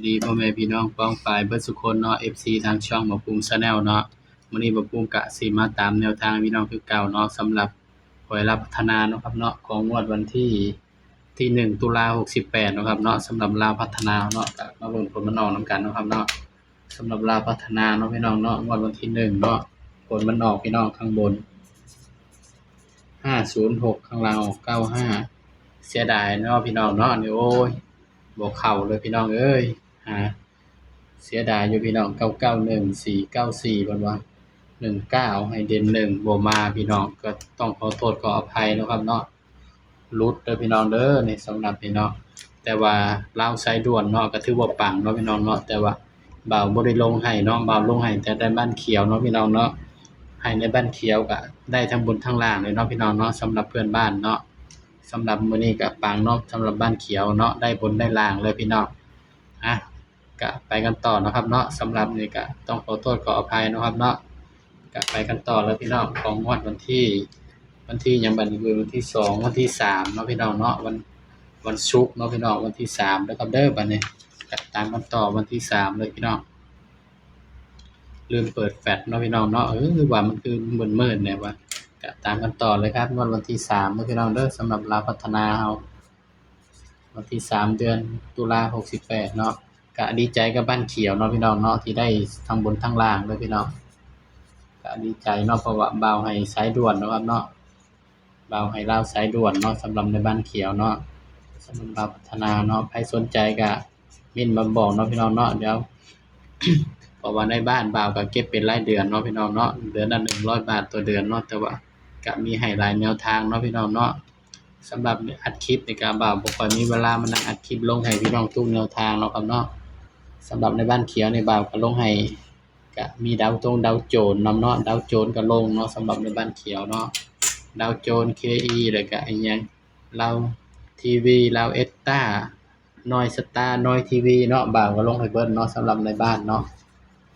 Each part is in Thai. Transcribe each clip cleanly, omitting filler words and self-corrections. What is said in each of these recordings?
ดีพ่อแม่พี่น้องป้องปายเบิดสุคนเนาะ FC ทางช่องบ่าวปุ้ม Channel เนาะมื้อนี้บ่าวปุ้มก็สิมาตามแนวทางพี่น้องคือเก่าเนาะสำหรับหวยลับพัฒนาเนาะครับเนาะของงวดวันที่1ตุลา68เนาะครับเนาะสำหรับลาวพัฒนาเนาะก็มาเบิ่งผลมันออกนำกันเนาะครับเนาะสำหรับลาวพัฒนาเนาะพี่น้องเนาะงวดวันที่1เนาะผลมันออกพี่น้องข้างบน506ข้างล่างออก95เสียดายเนาะพี่น้องเนาะนี่โอ้ยบ่เข้าเลยพี่น้องเอ้ยเสียดายอยู่พี่น้อง991 494เพิ่นว่า19ให้เด่น1บ่มาพี่น้องก็ต้องขอโทษขออภัยเนาะครับเนาะหลุดเด้อพี่น้องเด้อนี่สำหรับพี่น้องแต่ว่าลาวสายด่วนเนาะก็ถือว่าปังเนาะพี่น้องเนาะแต่ว่าบ่าวบ่ได้ลงให้เนาะบ่าวลงให้แต่ในบ้านเขียวเนาะพี่น้องเนาะให้ในบ้านเขียวก็ได้ทั้งบนทั้งล่างเลยเนาะพี่น้องเนาะสำหรับเพื่อนบ้านเนาะสำหรับมื้อนี้ก็ปังเนาะสำหรับบ้านเขียวเนาะได้บนได้ล่างเลยพี่น้องก็ไปกันต่อนะครับเนาะสำหรับนี่ก็ต้องขอโทษขออภัยนะครับเนาะก็ไปกันต่อแล้วพี่น้องของงวดวันที่ยังบัดนี้คือวันที่2วันที่3เนาะพี่น้องเนาะวันศุกร์เนาะพี่น้องวันที่3เด้อครับเด้อบัดนี้ก็ตามกันต่อวันที่3เลยพี่น้องลืมเปิดแฟลชเนาะพี่น้องเนาะว่ามันคือมืดๆเนี่ยว่าก็ตามกันต่อเลยครับงวดวันที่3เนาะพี่น้องเด้อสำหรับลาวพัฒนาเฮาวันที่3เดือนตุลา68เนาะก็ดีใจกับบ้านเขียวเนาะพี่น้องเนาะที่ได้ทั้งบนทั้งล่างเลยพี่น้องก็ดีใจเนาะเพราะว่าบ่าวให้สายด่วนเนาะครับเนาะบ่าวให้ลาวสายด่วนเนาะสำหรับในบ้านเขียวเนาะสำหรับลาวพัฒนาเนาะใครสนใจก็เม้นมาบอกเนาะพี่น้องเนาะเดี๋ยว เพราะว่าในบ้านบ่าวก็เก็บเป็นรายเดือนเนาะพี่น้องเนาะเดือนละ100บาทต่อเดือนเนาะแต่ว่าก็มีให้หลายแนวทางเนาะพี่น้องเนาะสำหรับอัดคลิปนี่ก็บ่าวบ่ค่อยมีเวลามานั่งอัดคลิปลงให้พี่น้องทุกแนวทางเนาะครับเนาะสำหรับในบ้านเขียวในบ่าวก็ลงให้ก็มีดาวโจรนำเนาะดาวโจรก็ลงเนาะสำหรับในบ้านเขียวเนาะดาวโจร KE แล้วก็อีหยังลาวทีวีลาวเอสต้าน้อยสตาร์น้อยทีวีเนาะบ่าวก็ลงให้เบิดเนาะสำหรับในบ้านเนาะ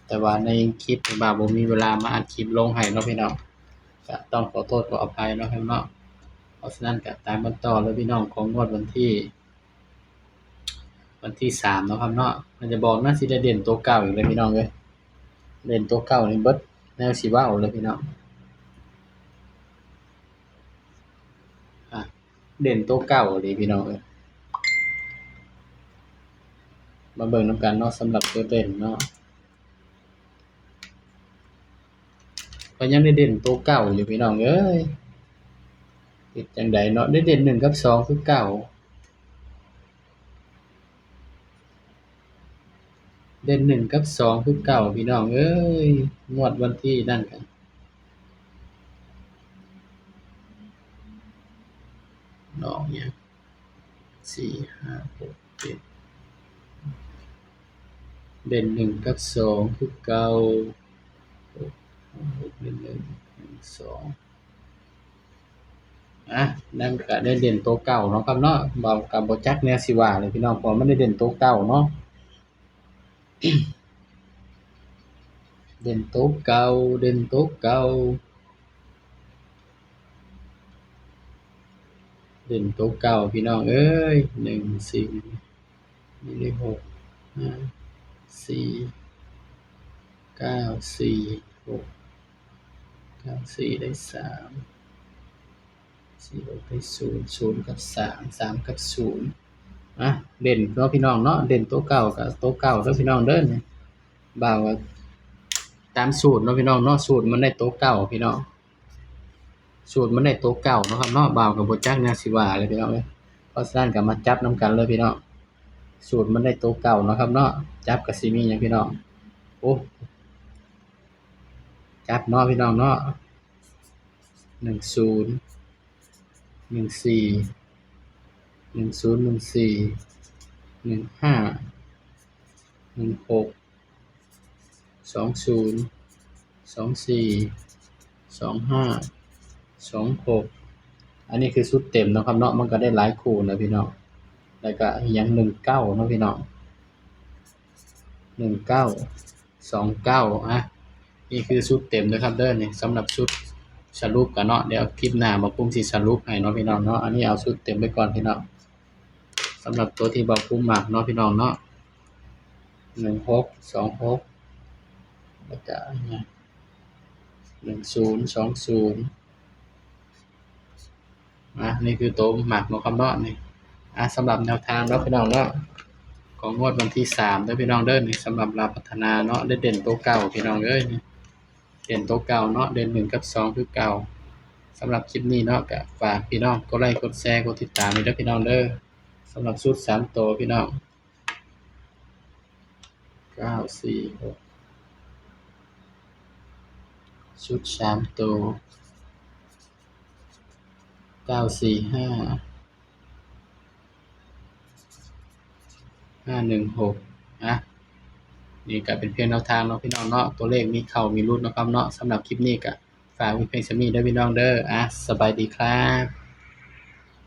แต่ว่าในคลิปนี่บ่าวบ่มีเวลามาอัดคลิปลงให้เนาะพี่น้องก็ต้องขอโทษขออภัยเนาะครับเนาะเพราะฉะนั้นก็ตามกันต่อเลยพี่น้องของงวดวันที่3เนาะครับเนาะมันจะบอกนะสิได้เด่นตัวเก่าอีกเลยพี่น้องเอ้ยเด่นตัวเก่านี่เบิดแนวสิเว้าเลยพี่น้องเด่นตัวเก่าเลยพี่น้องเอ้ยมาเบิ่งนำกันเนาะสำหรับตัวเด่นเนาะก็ยังได้เด่นตัวเก่าอยู่พี่น้องเอ้ยเฮ็ดจังได๋เนาะได้เด่น1กับ2คือเก่าเด่น1กับ2คือเก่าพี่น้องเอ้ยงวดวันที่นั่นก็ดอกหยัง4 5 6 7เด่น1กับ2คือเก่า6 1 1 2นั่นก็ได้เด่นตัวเก่าเนาะครับเนาะบ่ก็บ่จักแนวสิว่าเลยพี่น้องเพราะมันได้เด่นตัวเก่าเนาะ เด่นตัวเก่าเด่นตัวเก่าเด่นตัวเก่าพี่น้องเอ้ย1 4นี่ได้6 5 4 9 4 6 9 4ได้3 4 6ได้0 0กับ3 3กับ0เด่นเนาะพี่น้องเนาะเด่นตัวเก่าก็ตัวเก่าเด้อพี่น้องเด้อนี่บ่าวก็ตามสูตรเนาะพี่น้องเนาะสูตรมันได้ตัวเก่าพี่น้องสูตรมันได้ตัวเก่าเนาะครับเนาะบ่าวก็บ่จักแนวสิว่าเลยพี่น้องเอ้ยเพราะฉะนั้นก็มาจับนำกันเลยพี่น้องสูตรมันได้ตัวเก่าเนาะครับเนาะจับก็สิมีหยังพี่น้องโอ้จับเนาะพี่น้องเนาะ10 14 10 14 15 16 20 24 25 26อันนี้คือชุดเต็มเนาะครับเนาะมันก็ได้หลายคู่นะพี่น้องแล้วก็อีหยัง19เนาะพี่น้อง19 29นี่คือชุดเต็มเด้อครับเด้อนี่สำหรับชุดสรุปก็เนาะเดี๋ยวคลิปหน้าบ่าวปุ้มสิสรุปให้เนาะพี่น้องเนาะอันนี้เอาชุดเต็มไว้ก่อนพี่น้องสำหรับตัวที่บ่าวปุ้มมักเนาะพี่น้องเนาะ 16 26แล้วก็อันเนี้ย10 20นี่คือโตวหมักเนาะครับเนาะนี่สำหรับแนวทางเนาะพี่น้องเนาะของงวดวันที่3เด้อพี่น้องเด้อนี่สำหรับลาวพัฒนาเนาะได้เด่นตัวเก่าพี่น้องเอ้ยนี่เด่นตัวเก่าเนาะเด่น1กับ2คือเก่าสำหรับคลิปนี้เนาะก็ฝากพี่น้องกดไลค์กดแชร์กดติดตามด้วยเด้อพี่น้องเด้อสำหรับชุด3ตัวพี่น้อง946ชุด3ตัว945 516นี่ก็เป็นเพียงแนวทางเนาะพี่น้องเนาะตัวเลขมีเข้ามีหลุดเนาะครับเนาะสำหรับคลิปนี้ก็ฝากไว้เพียงส่ำนี้เด้อพี่น้องเด้อสบายดีครับ